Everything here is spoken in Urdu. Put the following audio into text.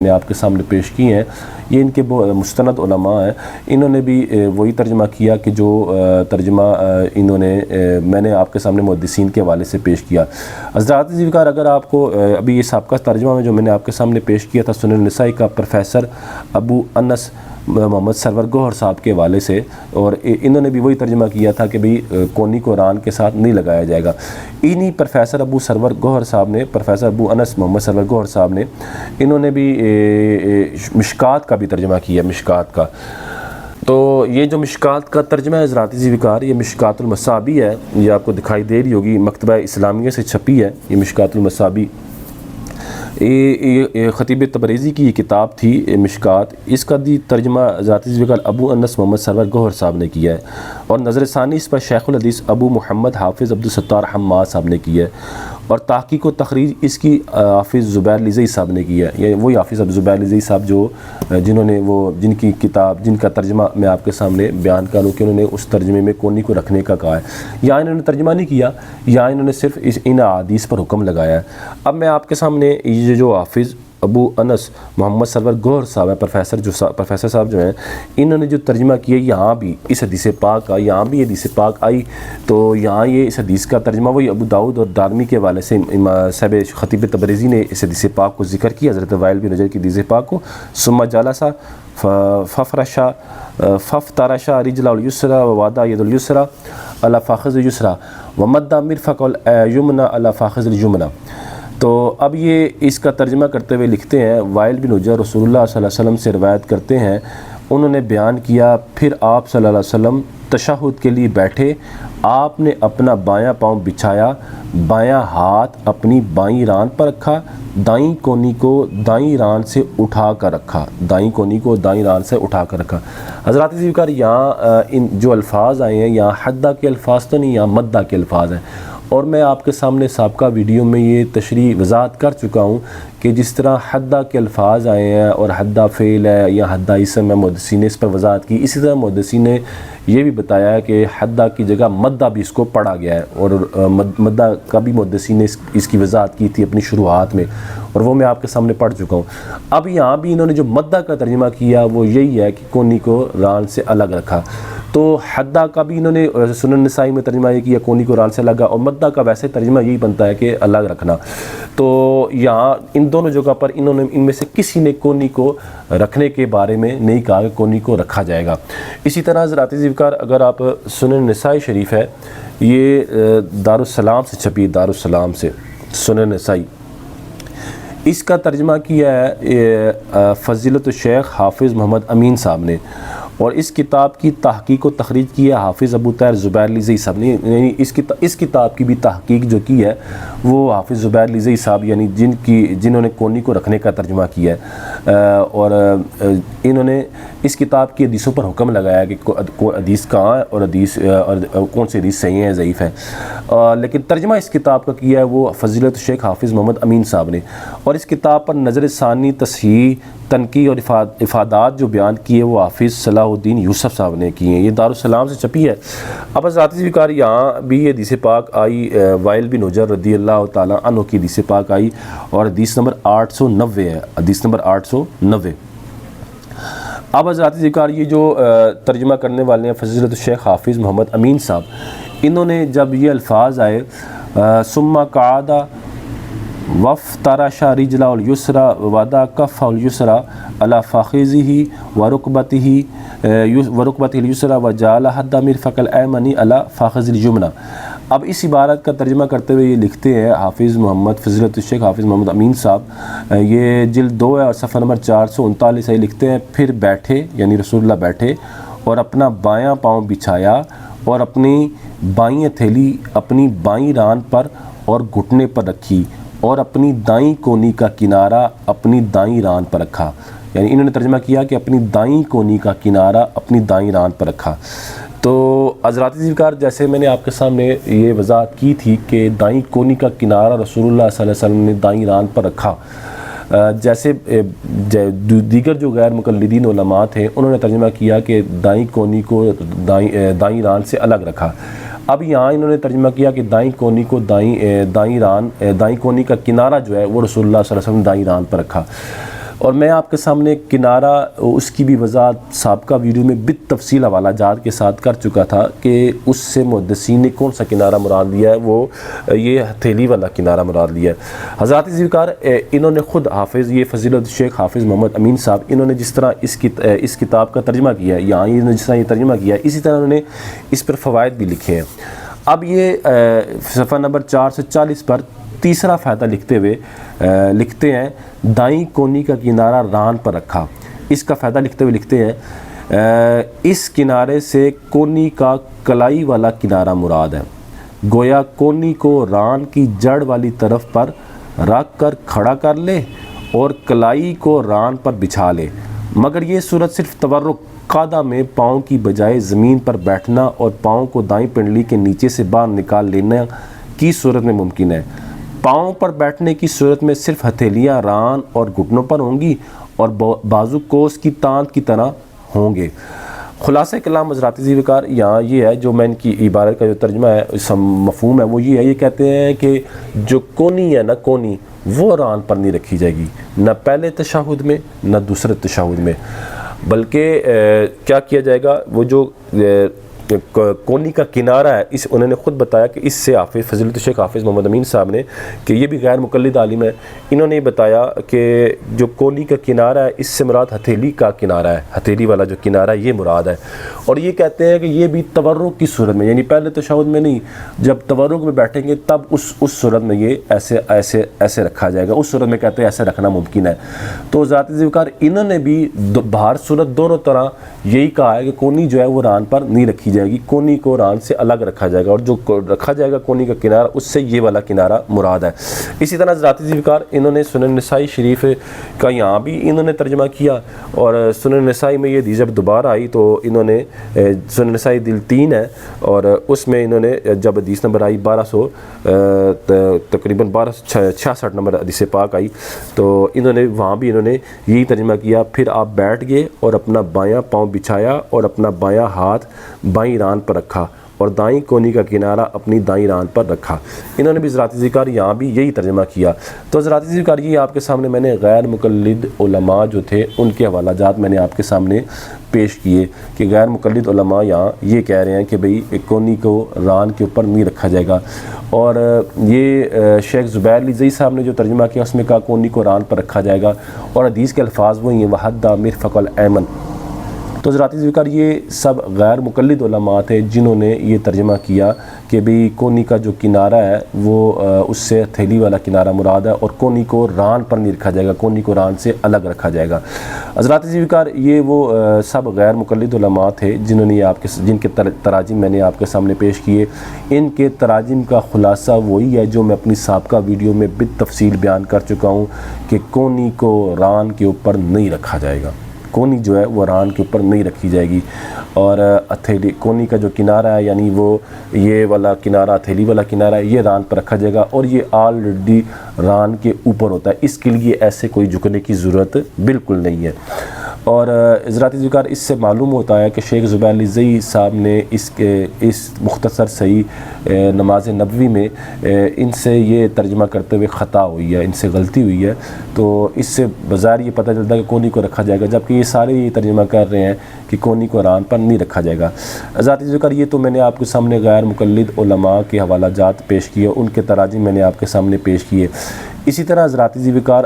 نے آپ کے سامنے پیش کی ہیں، یہ ان کے مستند علماء ہیں، انہوں نے بھی وہی ترجمہ کیا کہ جو ترجمہ میں نے آپ کے سامنے محدثین کے حوالے سے پیش کیا۔ حضرات ذوالفقار، اگر آپ کو ابھی یہ سابقہ ترجمہ میں جو میں نے آپ کے سامنے پیش کیا تھا سنن النسائی کا پروفیسر ابو انس محمد سرور گوہر صاحب کے حوالے سے، اور انہوں نے بھی وہی ترجمہ کیا تھا کہ بھئی کونی کو ران کے ساتھ نہیں لگایا جائے گا۔ انہی پروفیسر ابو سرور گوہر صاحب نے، پروفیسر ابو انس محمد سرور گوہر صاحب نے، انہوں نے بھی مشکات کا بھی ترجمہ کیا، مشکات کا۔ تو یہ جو مشکات کا ترجمہ ہے حضرات ذوالفقار، یہ مشکات المصابیح ہے، یہ آپ کو دکھائی دے رہی ہوگی، مکتبہ اسلامیہ سے چھپی ہے یہ مشکات المصابیح۔ یہ خطیب تبریزی کی یہ کتاب تھی مشکات، اس کا بھی ترجمہ حضرات ذوالفقار ابو انس محمد سرور گوہر صاحب نے کیا ہے، اور نظر ثانی اس پر شیخ الحدیث ابو محمد حافظ عبدالستار حماد صاحب نے کی ہے، اور تحقیق و تخریج اس کی حافظ زبیر لزئی صاحب نے کی ہے۔ یہ وہی حافظ زبیر لزئی صاحب جو جنہوں نے جن کی کتاب، جن کا ترجمہ میں آپ کے سامنے بیان کروں کہ انہوں نے اس ترجمے میں کونی کو رکھنے کا کہا ہے، یا انہوں نے ترجمہ نہیں کیا، یا انہوں نے صرف ان احادیث پر حکم لگایا ہے۔ اب میں آپ کے سامنے یہ جو حافظ ابو انس محمد سرور گوہر صاحب ہے، پروفیسر صاحب جو ہیں، انہوں نے جو ترجمہ کیا یہاں بھی اس حدیث پاک کا، یہاں بھی حدیث پاک آئی، تو یہاں یہ اس حدیث کا ترجمہ وہی ابو داؤد اور دارمی کے حوالے سے صاحب خطیب تبریزی نے اس حدیث پاک کو ذکر کیا، حضرت وائل بن حجر کی حدیث پاک کو، ثم جلسا ففترشا رجل الیسرا ووضع ید الیسرا علی فخذ الیسرا ومد مرفق الیمنی علی فخذ الیمنی۔ تو اب یہ اس کا ترجمہ کرتے ہوئے لکھتے ہیں، وائل بن حجر رسول اللہ صلی اللہ علیہ وسلم سے روایت کرتے ہیں، انہوں نے بیان کیا، پھر آپ صلی اللہ علیہ وسلم تشہد کے لیے بیٹھے، آپ نے اپنا بایاں پاؤں بچھایا، بایاں ہاتھ اپنی بائیں ران پر رکھا، دائیں کونی کو دائیں ران سے اٹھا کر رکھا، دائیں کونی کو دائیں ران سے اٹھا کر رکھا۔ حضرات ذوالفقار، یہاں ان جو الفاظ آئے ہیں، یہاں حدہ کے الفاظ تو نہیں، یہاں مدہ کے الفاظ ہیں، اور میں آپ کے سامنے سابقہ ویڈیو میں یہ تشریح وضاحت کر چکا ہوں کہ جس طرح حدہ کے الفاظ آئے ہیں اور حدہ فعل ہے یا حدہ اسم ہے، محدثین نے اس پر وضاحت کی، اسی طرح محدثین نے یہ بھی بتایا ہے کہ حدہ کی جگہ مدہ بھی اس کو پڑھا گیا ہے، اور مدہ کا بھی محدثین نے اس کی وضاحت کی تھی اپنی شروحات میں، اور وہ میں آپ کے سامنے پڑھ چکا ہوں۔ اب یہاں بھی انہوں نے جو مدہ کا ترجمہ کیا وہ یہی ہے کہ کونی کو ران سے الگ رکھا، تو حدہ کا بھی انہوں نے سنن النسائی میں ترجمہ یہ کیا کونی کو ران سے الگ، اور مدہ کا ویسے ترجمہ یہی بنتا ہے کہ الگ رکھنا۔ تو یہاں ان دونوں جگہ پر انہوں نے ان میں سے کسی نے کونی کو رکھنے کے بارے میں نہیں کہا کہ کونی کو رکھا جائے گا۔ اسی طرح حضرات ذوالفقار، اگر آپ سنن النسائی شریف ہے، یہ دارالسلام سے چھپی، دارالسلام سے سنن النسائی، اس کا ترجمہ کیا ہے فضیلت الشیخ حافظ محمد امین صاحب نے، اور اس کتاب کی تحقیق و تخریج کی ہے حافظ ابو طاہر زبیر لزئی صاحب نے، یعنی اس کتاب کی بھی تحقیق جو کی ہے وہ حافظ زبیر لزئی صاحب، یعنی جنہوں نے کونی کو رکھنے کا ترجمہ کیا ہے، اور انہوں نے اس کتاب کی حدیثوں پر حکم لگایا کہ حدیث کہاں ہے اور کون سی حدیث صحیح ہے ضعیف ہے، لیکن ترجمہ اس کتاب کا کیا ہے وہ فضیلت الشیخ حافظ محمد امین صاحب نے، اور اس کتاب پر نظر ثانی، تصحیح، تنقیح اور افادات جو بیان کیے وہ حافظ صلاح الدین یوسف صاحب نے کی ہیں، یہ دارالسلام سے چھپی ہے۔ اب حضرات ذوالفقار، یہاں بھی یہ حدیث پاک آئی، وائل بن حجر رضی اللہ تعالیٰ عنہ کی حدیث پاک آئی، اور حدیث نمبر 890 ہے، حدیث نمبر 890۔ اب حضرات ذوالفقار، یہ جو ترجمہ کرنے والے ہیں فضیلت الشیخ حافظ محمد امین صاحب، انہوں نے جب یہ الفاظ آئے ثم قعد وفترش رجلہ الیسرا ووضع کفہ الیسرا علی فخذہ ورکبتہ الیسرا وجعل حد مرفق الایمن علی فخذ الیمنی۔ اب اس عبارت کا ترجمہ کرتے ہوئے یہ لکھتے ہیں حافظ محمد فضیلت الشیخ حافظ محمد امین صاحب، یہ جلد 2 ہے اور صفحہ نمبر 439 ہے، لکھتے ہیں پھر بیٹھے، یعنی رسول اللہ بیٹھے، اور اپنا بایاں پاؤں بچھایا، اور اپنی بائیں ہتھیلی اپنی بائیں ران پر اور گھٹنے پر رکھی، اور اپنی دائیں کونی کا کنارہ اپنی دائیں ران پر رکھا، یعنی انہوں نے ترجمہ کیا کہ اپنی دائیں کونی کا کنارہ اپنی دائیں ران پر رکھا۔ تو حضرات ذوالفقار، جیسے میں نے آپ کے سامنے یہ وضاحت کی تھی کہ دائیں کونی کا کنارہ رسول اللہ صلی اللہ علیہ وسلم نے دائیں ران پر رکھا، جیسے دیگر جو غیر مقلدین علماء تھے انہوں نے ترجمہ کیا کہ دائیں کونی کو دائیں ران سے الگ رکھا۔ اب یہاں انہوں نے ترجمہ کیا کہ دائیں کونی کو دائیں کونی کا کنارہ جو ہے وہ رسول اللہ صلی اللہ علیہ وسلم دائیں ران پر رکھا۔ اور میں آپ کے سامنے کنارہ اس کی بھی وضاحت سابقہ ویڈیو میں بالتفصیل حوالہ جات کے ساتھ کر چکا تھا کہ اس سے محدثین نے کون سا کنارہ مراد لیا ہے، وہ یہ ہتھیلی والا کنارہ مراد لیا ہے۔ حضرات ذوالفقار انہوں نے خود حافظ، یہ فضیلت شیخ حافظ محمد امین صاحب، انہوں نے جس طرح اس کتاب کا ترجمہ کیا ہے، یہاں انہوں نے جس طرح یہ ترجمہ کیا ہے، اسی طرح انہوں نے اس پر فوائد بھی لکھے ہیں۔ اب یہ صفحہ نمبر 440 پر تیسرا فائدہ لکھتے ہوئے لکھتے ہیں، دائیں کونی کا کنارہ ران پر رکھا۔ اس کا فائدہ لکھتے ہوئے لکھتے ہیں، اس کنارے سے کونی کا کلائی والا کنارہ مراد ہے، گویا کونی کو ران کی جڑ والی طرف پر رکھ کر کھڑا کر لے اور کلائی کو ران پر بچھا لے، مگر یہ صورت صرف تورک قاعدہ میں پاؤں کی بجائے زمین پر بیٹھنا اور پاؤں کو دائیں پنڈلی کے نیچے سے باہر نکال لینا کی صورت میں ممکن ہے۔ پاؤں پر بیٹھنے کی صورت میں صرف ہتھیلیاں ران اور گھٹنوں پر ہوں گی اور بازو کوس کی تاند کی طرح ہوں گے۔ خلاصہ کلام حضرات ذوالفقار یہاں یہ ہے، جو میں ان کی عبارت کا جو ترجمہ ہے، مفہوم ہے وہ یہ ہے، یہ کہتے ہیں کہ جو کونی ہے نا، کونی وہ ران پر نہیں رکھی جائے گی، نہ پہلے تشہد میں نہ دوسرے تشہد میں، بلکہ کیا کیا جائے گا، وہ جو کونی کا کنارہ ہے، انہوں نے خود بتایا کہ اس سے حافظ فضیلت شیخ حافظ محمد امین صاحب نے، کہ یہ بھی غیر مقلد عالم ہے، انہوں نے بتایا کہ جو کونی کا کنارہ ہے اس سے مراد ہتھیلی کا کنارہ ہے، ہتھیلی والا جو کنارہ ہے یہ مراد ہے، اور یہ کہتے ہیں کہ یہ بھی تورک کی صورت میں، یعنی پہلے تشہد میں نہیں، جب تورک میں بیٹھیں گے تب اس صورت میں یہ ایسے رکھا جائے گا، اس صورت میں کہتے ہیں ایسے رکھنا ممکن ہے۔ تو ذات ذوالفقار انہوں نے بھی باہر صورت دونوں طرح یہی کہا ہے کہ کونی جو ہے وہ ران پر نہیں رکھی جائے گی، کونی کو ران سے الگ رکھا جائے گا، اور جو رکھا جائے گا کونی کا کنارہ اس سے یہ والا کنارہ مراد ہے۔ اسی طرح حضرات ذوالفقار انہوں نے سنن نسائی شریف کا یہاں بھی انہوں نے ترجمہ کیا، اور سنن نسائی میں یہ حدیث جب دوبارہ آئی تو انہوں نے سنن نسائی دل 3 ہے، اور اس میں انہوں نے جب حدیث نمبر آئی 1200 تقریباً 1266 نمبر حدیث پاک آئی، تو انہوں نے وہاں بھی انہوں نے یہی ترجمہ کیا، پھر آپ بیٹھ گئے اور اپنا بایاں پاؤں بچھایا اور اپنا بایاں ہاتھ بائیں ران پر رکھا اور دائیں کونی کا کنارہ اپنی دائیں ران پر رکھا۔ انہوں نے بھی حضرات ذوالفقار یہاں بھی یہی ترجمہ کیا۔ تو حضرات ذوالفقار یہ آپ کے سامنے میں نے غیر مقلد علماء جو تھے ان کے حوالہ جات میں نے آپ کے سامنے پیش کیے کہ غیر مقلد علماء یہاں یہ کہہ رہے ہیں کہ بھئی کونی کو ران کے اوپر نہیں رکھا جائے گا، اور یہ شیخ زبیر علی زئی صاحب نے جو ترجمہ کیا اس میں کہا کونی کو ران پر رکھا جائے گا، اور حدیث کے الفاظ وہی ہیں وحدہ مرفق الایمن۔ تو حضرات ذوالفقار یہ سب غیر مقلد علماء تھے جنہوں نے یہ ترجمہ کیا کہ بھئی کونی کا جو کنارہ ہے وہ اس سے ہتھیلی والا کنارہ مراد ہے، اور کونی کو ران پر نہیں رکھا جائے گا، کونی کو ران سے الگ رکھا جائے گا۔ حضرات ذوالفقار یہ وہ سب غیر مقلد علماء تھے جنہوں نے جن کے تراجم میں نے آپ کے سامنے پیش کیے۔ ان کے تراجم کا خلاصہ وہی ہے جو میں اپنی سابقہ ویڈیو میں بالتفصیل بیان کر چکا ہوں کہ کونی کو ران کے اوپر نہیں رکھا جائے گا، کونی جو ہے وہ ران کے اوپر نہیں رکھی جائے گی، اور ہتھیلی کونی کا جو کنارہ ہے یعنی وہ یہ والا کنارہ ہتھیلی والا کنارہ ہے یہ ران پر رکھا جائے گا، اور یہ آلریڈی ران کے اوپر ہوتا ہے، اس کے لیے ایسے کوئی جھکنے کی ضرورت بالکل نہیں ہے۔ اور حضرات ذوالفقار اس سے معلوم ہوتا ہے کہ شیخ زبیر علی زئی صاحب نے اس مختصر صحیح نماز نبوی میں ان سے یہ ترجمہ کرتے ہوئے خطا ہوئی ہے، ان سے غلطی ہوئی ہے، تو اس سے بظاہر یہ پتہ چلتا ہے کہ کونی کو رکھا جائے گا، جبکہ یہ سارے یہ ترجمہ کر رہے ہیں کہ کونی کو ران پر نہیں رکھا جائے گا۔ حضرات ذوالفقار یہ تو میں نے آپ کے سامنے غیر مقلد علماء کے حوالہ جات پیش کیے، ان کے تراجم میں نے آپ کے سامنے پیش کیے۔ اسی طرح حضرات ذوالفقار